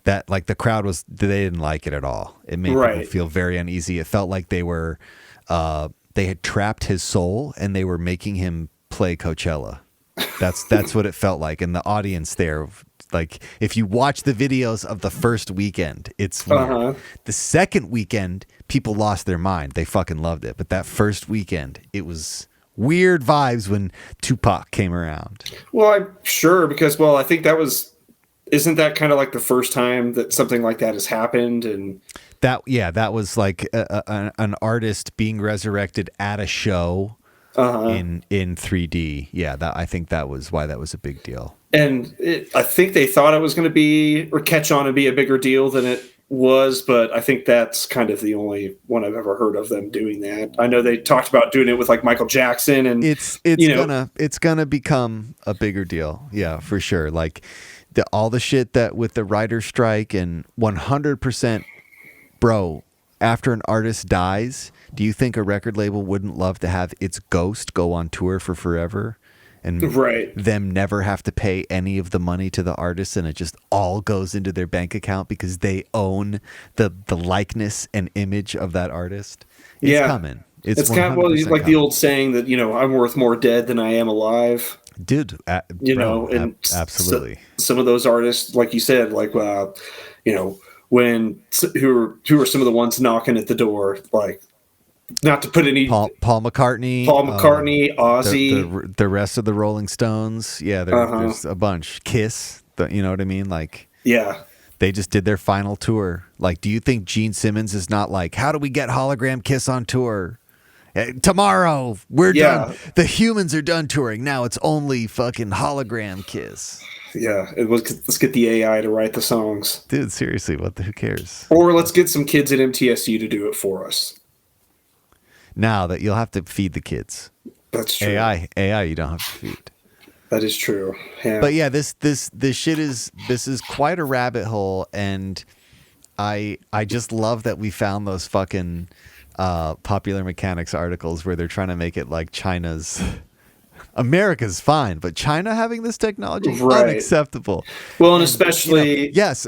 That like the crowd they didn't like it at all. It made people feel very uneasy. It felt like they were they had trapped his soul and they were making him play Coachella. That's what it felt like. And the audience there, like if you watch the videos of the first weekend, it's weird. The second weekend, people lost their mind. They fucking loved it. But that first weekend, it was weird vibes when Tupac came around. Well, I'm sure because, I think isn't that kind of like the first time that something like that has happened? And that was like an artist being resurrected at a show in 3D. Yeah, I think that was why that was a big deal. And I think they thought it was going to be or catch on and be a bigger deal than it was, but I think that's kind of the only one I've ever heard of them doing that. I know they talked about doing it with like Michael Jackson, and it's gonna become a bigger deal. Yeah, for sure. Like all the shit that with the writer's strike and 100%, bro. After an artist dies, do you think a record label wouldn't love to have its ghost go on tour for forever? And them never have to pay any of the money to the artist, and it just all goes into their bank account because they own the likeness and image of that artist. It's coming. It's kind of like coming. The old saying that I'm worth more dead than I am alive. Dude, absolutely. Some of those artists, like you said, like when who are some of the ones knocking at the door, like. Not to put any Paul McCartney, Ozzy, the rest of the Rolling Stones. Yeah, there's a bunch. Kiss, you know what I mean? Like, yeah, they just did their final tour. Like, do you think Gene Simmons is not like, how do we get hologram Kiss on tour? Tomorrow we're done. The humans are done touring. Now it's only fucking hologram Kiss. Yeah, let's get the AI to write the songs, dude. Seriously, who cares? Or let's get some kids at MTSU to do it for us. Now that you'll have to feed the kids. That's true. AI you don't have to feed. That is true. Yeah. But yeah, this shit is quite a rabbit hole, and I just love that we found those fucking Popular Mechanics articles where they're trying to make it like America's fine, but China having this technology unacceptable. Well, and especially yes,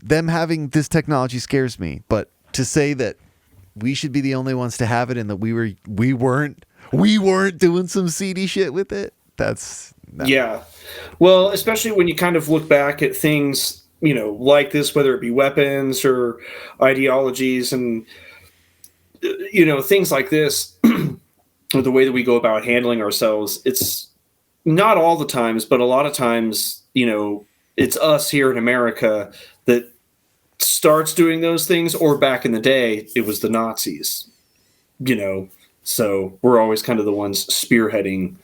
them having this technology scares me, but to say that we should be the only ones to have it, and that we weren't doing some seedy shit with it. Yeah. Well, especially when you kind of look back at things, like this, whether it be weapons or ideologies, and things like this, or the way that we go about handling ourselves. It's not all the times, but a lot of times, it's us here in America that starts doing those things, or back in the day it was the Nazis, so we're always kind of the ones spearheading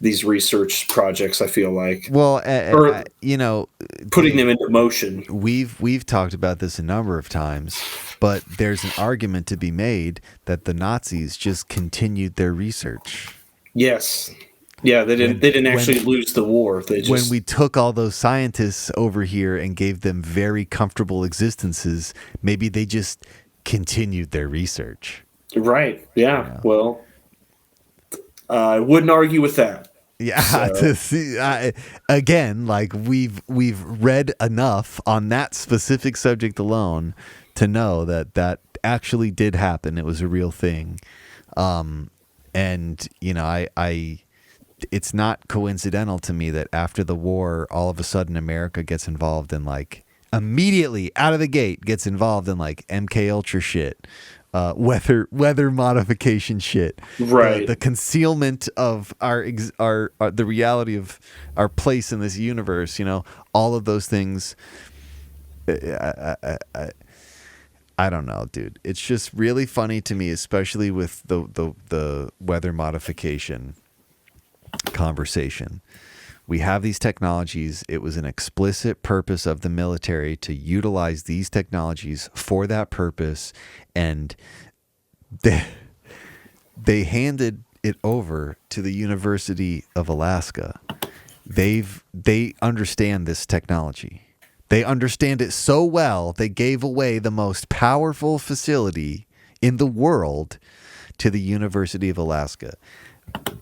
these research projects, I feel like. Well, putting them into motion. We've talked about this a number of times, but there's an argument to be made that the Nazis just continued their research. Yes. Yeah, they didn't actually lose the war. When we took all those scientists over here and gave them very comfortable existences, maybe they just continued their research. Right. Yeah. Well, I wouldn't argue with that. Yeah. So. Again, like we've read enough on that specific subject alone to know that that actually did happen. It was a real thing. And, you know, I it's not coincidental to me that after the war, all of a sudden America gets involved in, like, immediately out of the gate gets involved in, like, MK Ultra shit, weather modification shit, right? The concealment of our the reality of our place in this universe. You know, all of those things. I don't know, dude. It's just really funny to me, especially with the weather modification conversation. We have these technologies. It was an explicit purpose of the military to utilize these technologies for that purpose, and they handed it over to the University of Alaska. They understand this technology. They understand it so well, they gave away the most powerful facility in the world to the University of Alaska.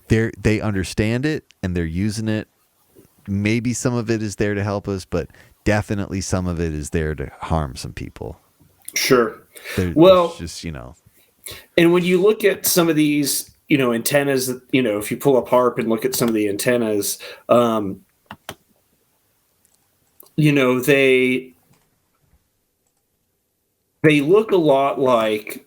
They understand it, and they're using it. Maybe some of it is there to help us, but definitely some of it is there to harm some people. Sure. Well, just, you know. And when you look at some of these, you know, antennas, you know, if you pull up HAARP and look at some of the antennas, you know, they look a lot like,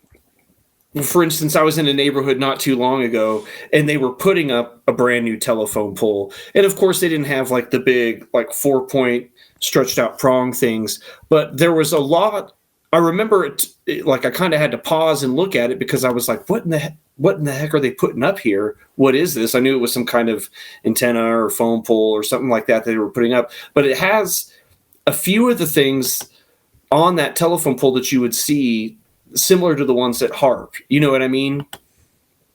for instance, I was in a neighborhood not too long ago, and they were putting up a brand new telephone pole. And of course, they didn't have like the big, like 4-point stretched out prong things, but there was a lot. I remember it like I kind of had to pause and look at it because I was like, what in the heck are they putting up here? What is this? I knew it was some kind of antenna or phone pole or something like that they were putting up, but it has a few of the things on that telephone pole that you would see similar to the ones at HAARP. You know what I mean?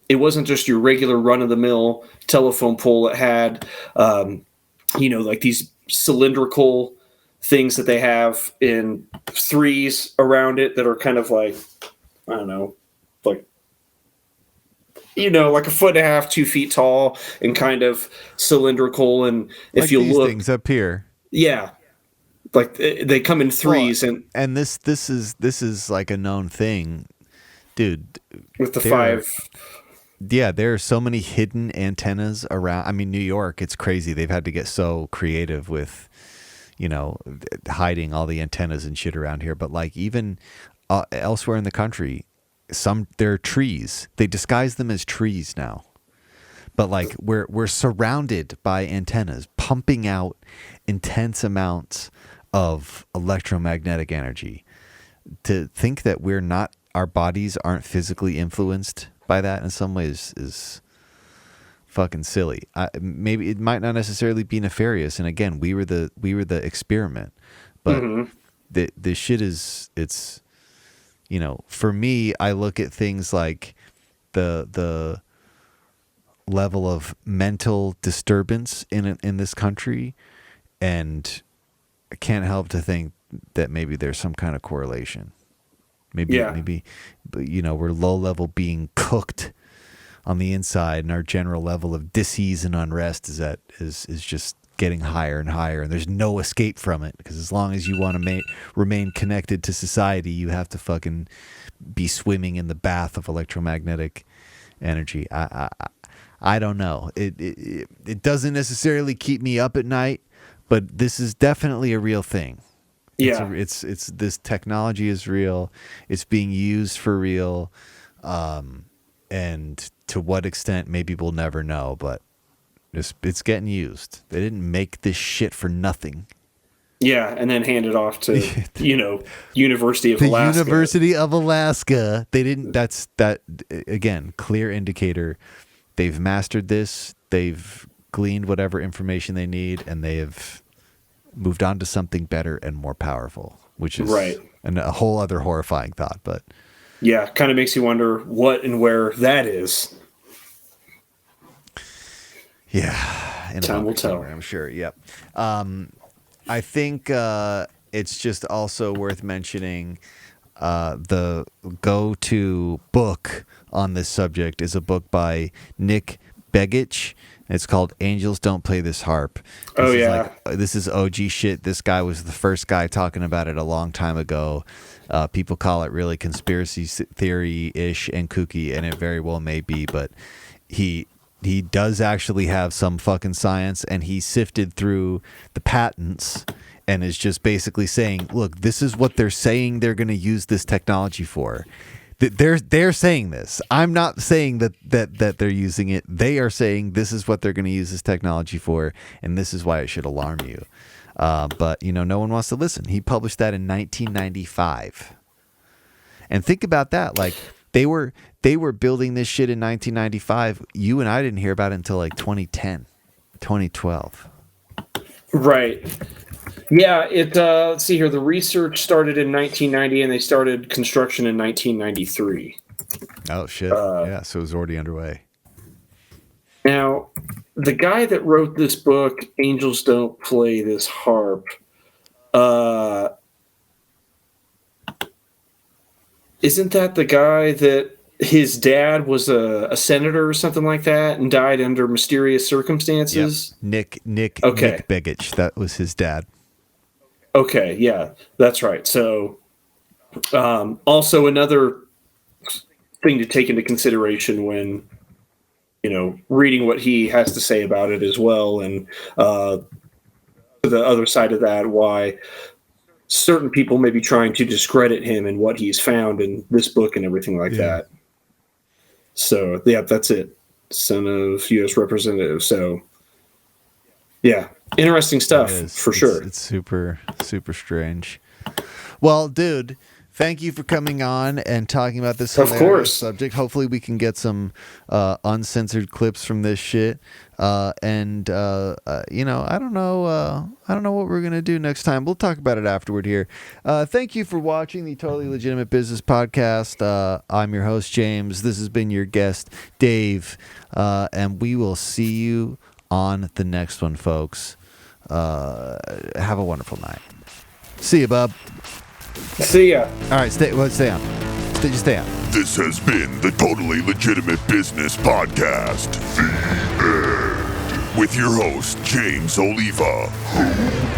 It wasn't just your regular run-of-the-mill telephone pole. It had, you know, like these cylindrical things that they have in threes around it that are kind of like, I don't know, like, you know, like 1.5 feet, 2 feet tall and kind of cylindrical. And if like you these look, things up here, yeah, like they come in threes. Well, and this is like a known thing, dude. With the 5. Yeah, there are so many hidden antennas around. I mean, New York, it's crazy. They've had to get so creative with, you know, hiding all the antennas and shit around here. But like even elsewhere in the country, there are trees. They disguise them as trees now. But like we're surrounded by antennas pumping out intense amounts of electromagnetic energy. To think that our bodies aren't physically influenced by that in some ways is fucking silly. Maybe it might not necessarily be nefarious. And again, we were the experiment, but the shit it's, you know, for me, I look at things like the level of mental disturbance in this country, and I can't help to think that maybe there's some kind of correlation. Maybe, you know, we're low level being cooked on the inside, and our general level of dis-ease and unrest is just getting higher and higher, and there's no escape from it, because as long as you want to remain connected to society, you have to fucking be swimming in the bath of electromagnetic energy. I don't know. It doesn't necessarily keep me up at night, but this is definitely a real thing. Yeah, it's this technology is real. It's being used for real, and to what extent, maybe we'll never know. But it's getting used. They didn't make this shit for nothing. Yeah, and then hand it off to you know, University of Alaska. The University of Alaska. They didn't. That's that again. Clear indicator. They've mastered this. They've gleaned whatever information they need, and they have moved on to something better and more powerful, which is right. And a whole other horrifying thought. But yeah, kind of makes you wonder what and where that is. Yeah, in time will tell. I'm sure. Yep. I think it's just also worth mentioning the go-to book on this subject is a book by Nick Begich, It's called Angels Don't Play This HAARP. This is OG shit. This guy was the first guy talking about it a long time ago. People call it really conspiracy theory-ish and kooky, and it very well may be, but he does actually have some fucking science, and he sifted through the patents and is just basically saying, look, this is what they're saying they're going to use this technology for. They're saying this. I'm not saying that they're using it. They are saying this is what they're going to use this technology for, and this is why it should alarm you. But, no one wants to listen. He published that in 1995. And think about that. Like, they were building this shit in 1995. You and I didn't hear about it until like 2010, 2012. Right. Yeah, let's see here. The research started in 1990, and they started construction in 1993. Oh, shit. Yeah, so it was already underway. Now, the guy that wrote this book, Angels Don't Play This HAARP, isn't that the guy that his dad was a senator or something like that and died under mysterious circumstances? Yep. Nick Begich. That was his dad. Okay, yeah, that's right. So, also another thing to take into consideration when, reading what he has to say about it as well, and the other side of that, why certain people may be trying to discredit him and what he's found in this book and everything like that. So, yeah, that's it. Son of U.S. Representative. So, yeah. Interesting stuff, for sure. It's super, super strange. Well, dude, thank you for coming on and talking about this hilarious subject. Hopefully we can get some uncensored clips from this shit. I don't know what we're going to do next time. We'll talk about it afterward here. Thank you for watching the Totally Legitimate Business Podcast. I'm your host, James. This has been your guest, Dave. And we will see you on the next one, folks. Have a wonderful night. See you, bub. See ya. All right, stay on. Stay on. This has been the Totally Legitimate Business Podcast. The end. With your host, James Oliva.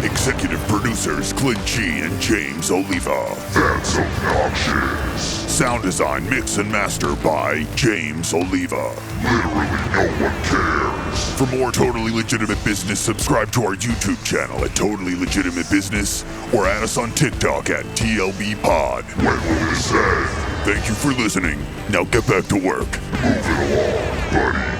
Executive producers, Clint G and James Oliva. That's obnoxious. Sound design, mix, and master by James Oliva. Literally no one cares. For more Totally Legitimate Business, subscribe to our YouTube channel at Totally Legitimate Business or add us on TikTok at TLB Pod. When will this end? Thank you for listening. Now get back to work. Move it along, buddy.